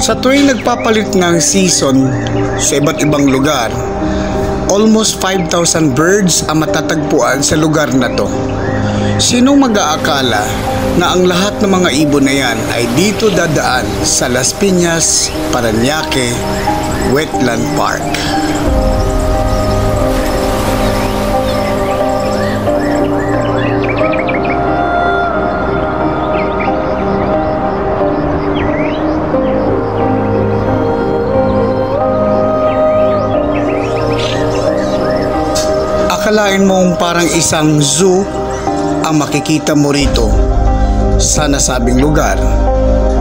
Sa tuwing nagpapalit ng season sa iba't ibang lugar, almost 5,000 birds ang matatagpuan sa lugar na to. Sinong mag-aakala na ang lahat ng mga ibon na yan ay dito dadaan sa Las Piñas, Parañaque Wetland Park? Akalain mong parang isang zoo ang makikita mo rito sa nasabing lugar,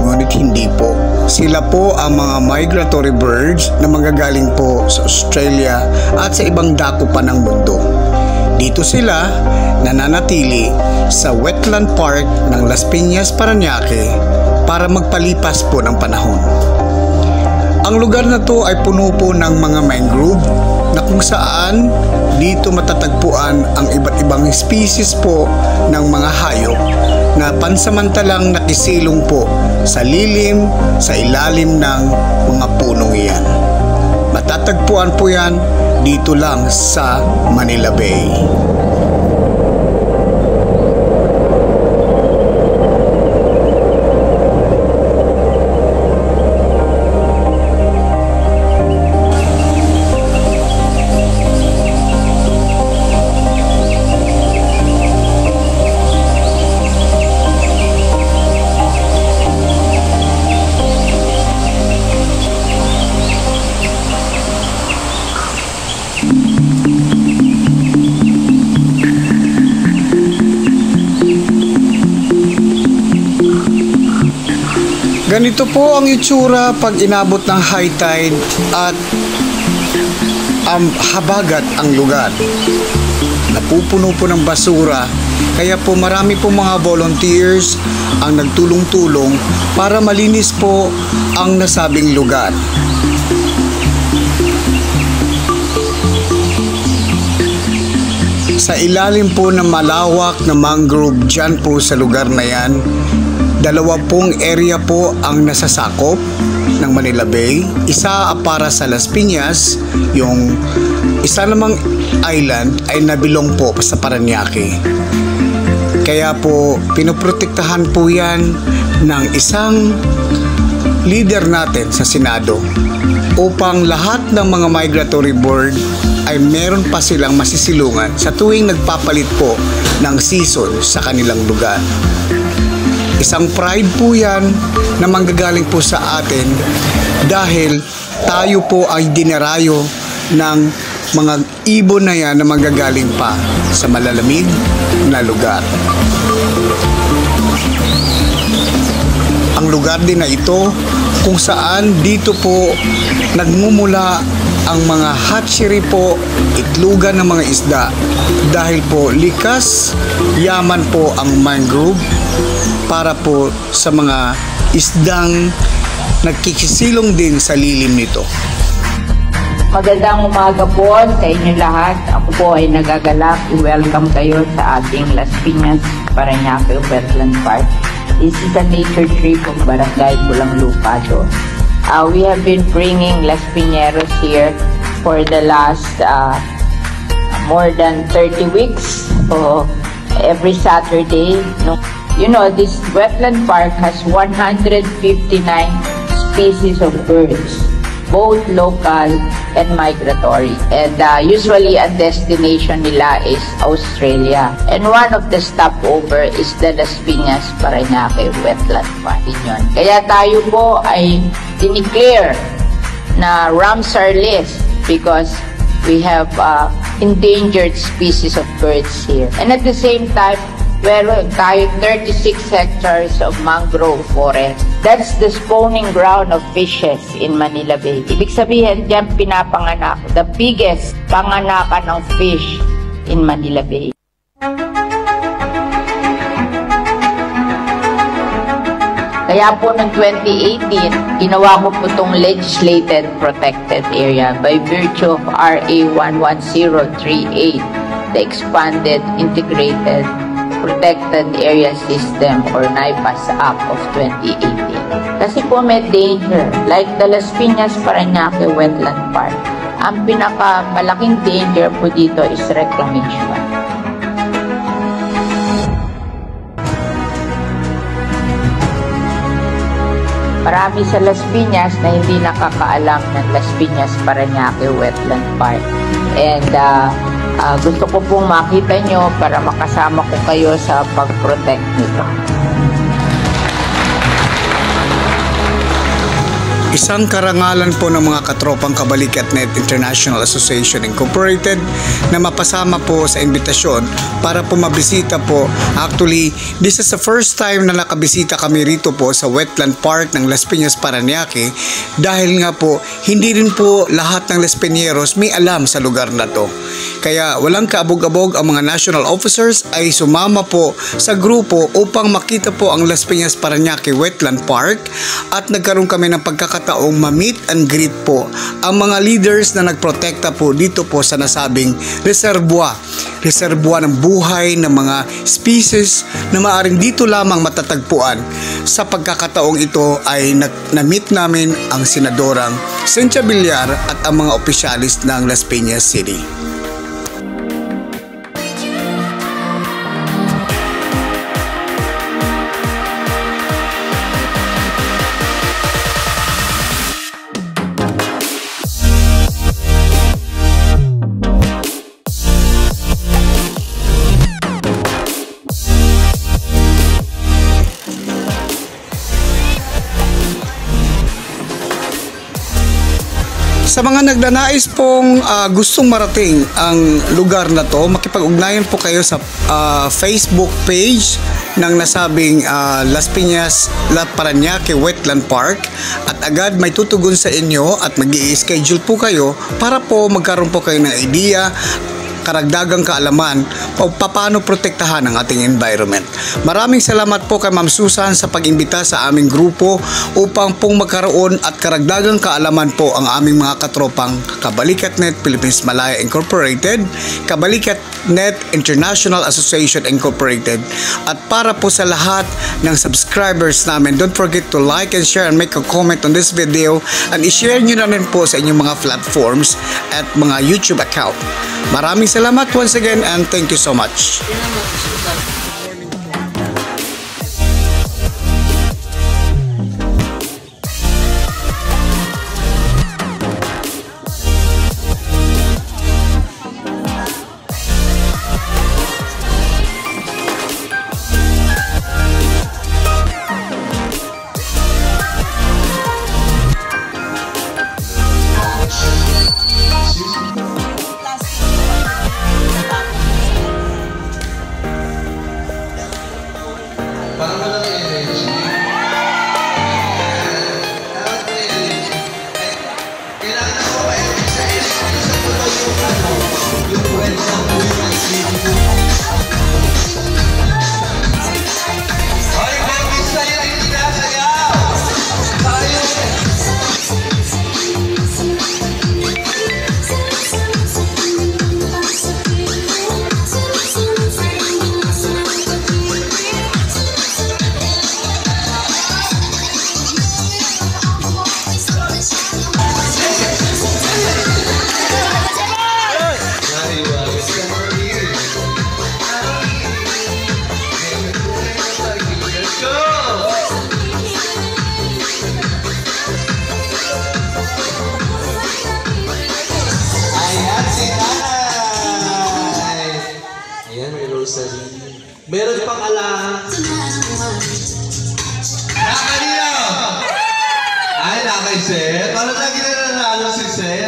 ngunit hindi po. Sila po ang mga migratory birds na manggagaling po sa Australia at sa ibang dako pa ng mundo. Dito sila nananatili sa Wetland Park ng Las Piñas, Parañaque para magpalipas po ng panahon. Ang lugar na to ay puno po ng mga mangrove na kung saan dito matatagpuan ang iba't ibang species po ng mga hayop na pansamantalang nakisilong po sa lilim, sa ilalim ng mga punong iyan. Matatagpuan po yan dito lang sa Manila Bay. Ganito po ang itsura pag inabot ng high tide at habagat ang lugar. Napupuno po ng basura, kaya po marami po mga volunteers ang nagtulong-tulong para malinis po ang nasabing lugar. Sa ilalim po ng malawak na mangrove dyan po sa lugar na yan, 2 area po ang nasasakop ng Manila Bay. Isa para sa Las Piñas, yung isa namang island ay nabilong po sa Parañaque. Kaya po pinoprotektahan po yan ng isang leader natin sa Senado upang lahat ng mga migratory bird ay meron pa silang masisilungan sa tuwing nagpapalit po ng season sa kanilang lugar. Isang pride po yan na manggagaling po sa atin dahil tayo po ay dinarayo ng mga ibon na yan na manggagaling pa sa malalamig na lugar. Ang lugar din na ito kung saan dito po nagmumula ang mga hatchery po, itlugan ng mga isda dahil po likas, yaman po ang mangrove para po sa mga isdang nagkikisilong din sa lilim nito. Magandang umaga po sa inyo lahat. Ako po ay nagagalak. I-welcome kayo sa ating Las Piñas, Parañaque Wetland Park. This is a nature trip of Barangay Pulang Lupa. We have been bringing Las Piñeros here for the last more than 30 weeks. So every Saturday, you know, this wetland park has 159 species of birds, both local and migratory. And usually a destination nila is Australia. And one of the stopover is the Las Piñas, Parañaque Wetland Park. Kaya tayo po ay dineclare na Ramsar list because we have endangered species of birds here. And at the same time, meron tayo 36 hectares of mangrove forest. That's the spawning ground of fishes in Manila Bay. Ibig sabihin, diyan pinapanganak, the biggest panganakan ng fish in Manila Bay. Kaya po noong 2018, ginawa ko po itong legislated protected area by virtue of RA 11038, the expanded integrated Protected Area System or NIPAS Act of 2018. Kasi po may danger, like the Las Piñas Parañaque Wetland Park. Ang pinakamalaking danger po dito is reclamation. Marami sa Las Piñas na hindi nakakaalam ng Las Piñas Parañaque Wetland Park. And gusto ko pong makita nyo para makasama ko kayo sa pag-protect nito. Isang karangalan po ng mga katropang Kabalikatnet International Association Incorporated na mapasama po sa imbitasyon para po mabisita po. Actually, this is the first time na nakabisita kami rito po sa Wetland Park ng Las Piñas Parañaque dahil nga po hindi rin po lahat ng Las Piñeros may alam sa lugar na to. Kaya walang kaabog-abog ang mga national officers ay sumama po sa grupo upang makita po ang Las Piñas Parañaque Wetland Park at nagkaroon kami ng pagkakataong ma-meet and greet po ang mga leaders na nagprotekta po dito po sa nasabing reservoir ng buhay ng mga species na maaring dito lamang matatagpuan. Sa pagkakataong ito ay na-meet namin ang Senadorang Cynthia Villar at ang mga opisyalis ng Las Piñas City. Sa mga nagnanais pong gustong marating ang lugar na to, makipag-ugnayan po kayo sa Facebook page ng nasabing Las Piñas Parañaque Wetland Park at agad may tutugon sa inyo at mag-i-schedule po kayo para po magkaroon po kayo ng idea, karagdagang kaalaman paano protektahan ang ating environment. Maraming salamat po kay Ma'am Susan sa pag-imbita sa aming grupo upang pong magkaroon at karagdagang kaalaman po ang aming mga katropang Kabalikatnet Philippines Malaya Incorporated, Kabalikatnet International Association Incorporated at para po sa lahat ng subscribers namin, don't forget to like and share and make a comment on this video and i-share nyo na rin po sa inyong mga platforms at mga YouTube account. Maraming salamat once again and thank you so much. Meron pang alam. Nakanino! Ay, nakay Sir. Parang lagi na nanalo si Sir.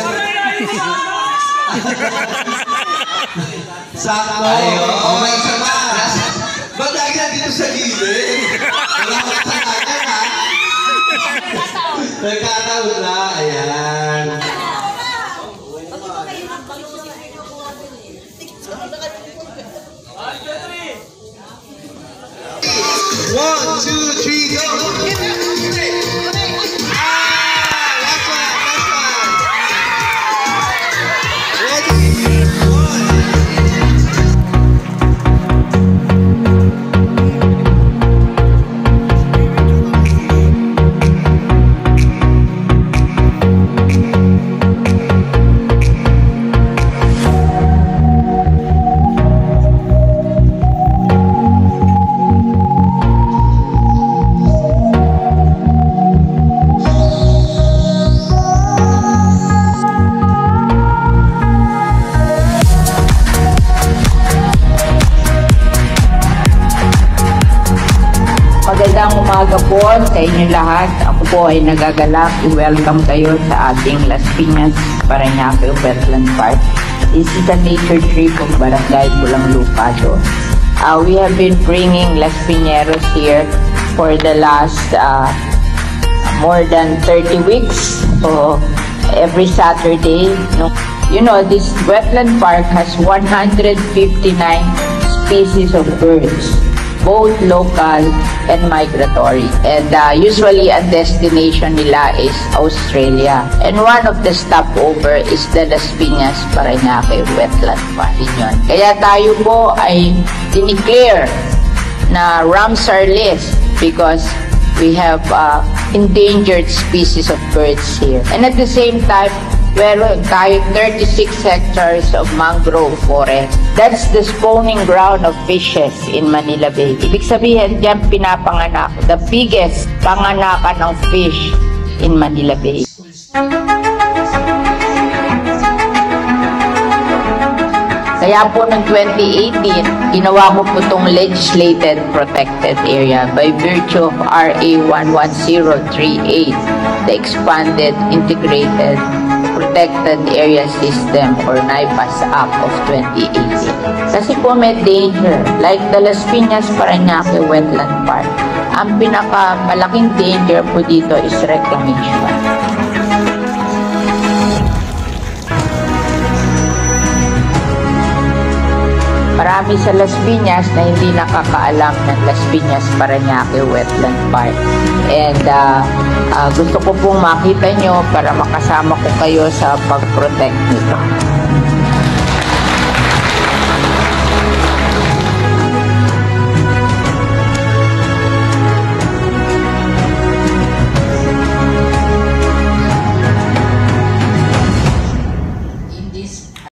Sakto. Ayun. May isa pa. Ba't lagi na dito sa gilid? Wala ka sa kanya, ha? Nagkataon na. Ayan. One, two, three, go! Last one, Ready? One. umaga po sa inyo lahat. Ako po ay nagagalak. I-welcome kayo sa ating Las Piñas, Parañaque Wetland Park. This is a nature trip of Barangay Pulang Lupado. We have been bringing Las Piñeros here for the last more than 30 weeks. So every Saturday, you know, this wetland park has 159 species of birds, both local and migratory. And usually ang destination nila is Australia. And one of the stopover is the Las Piñas Parañaque Wetland Park. Yun. Kaya tayo po ay dineclare na Ramsar list because we have endangered species of birds here. And at the same time, meron tayo 36 hectares of mangrove forest. That's the spawning ground of fishes in Manila Bay. Ibig sabihin, diyan pinapanganak, the biggest panganakan ng fish in Manila Bay. Kaya po noong 2018, ginawa ko po itong legislated protected area by virtue of RA 11038, the Expanded Integrated Protected Area System or NIPAS Act of 2018. Kasi po may danger, like the Las Piñas Parañaque Wetland Park, ang pinakamalaking danger po dito is reclamation. Marami sa Las Piñas na hindi nakakaalam ng Las Piñas Parañaque Wetland Park. And gusto ko pong makita nyo para makasama ko kayo sa pag-protect nito.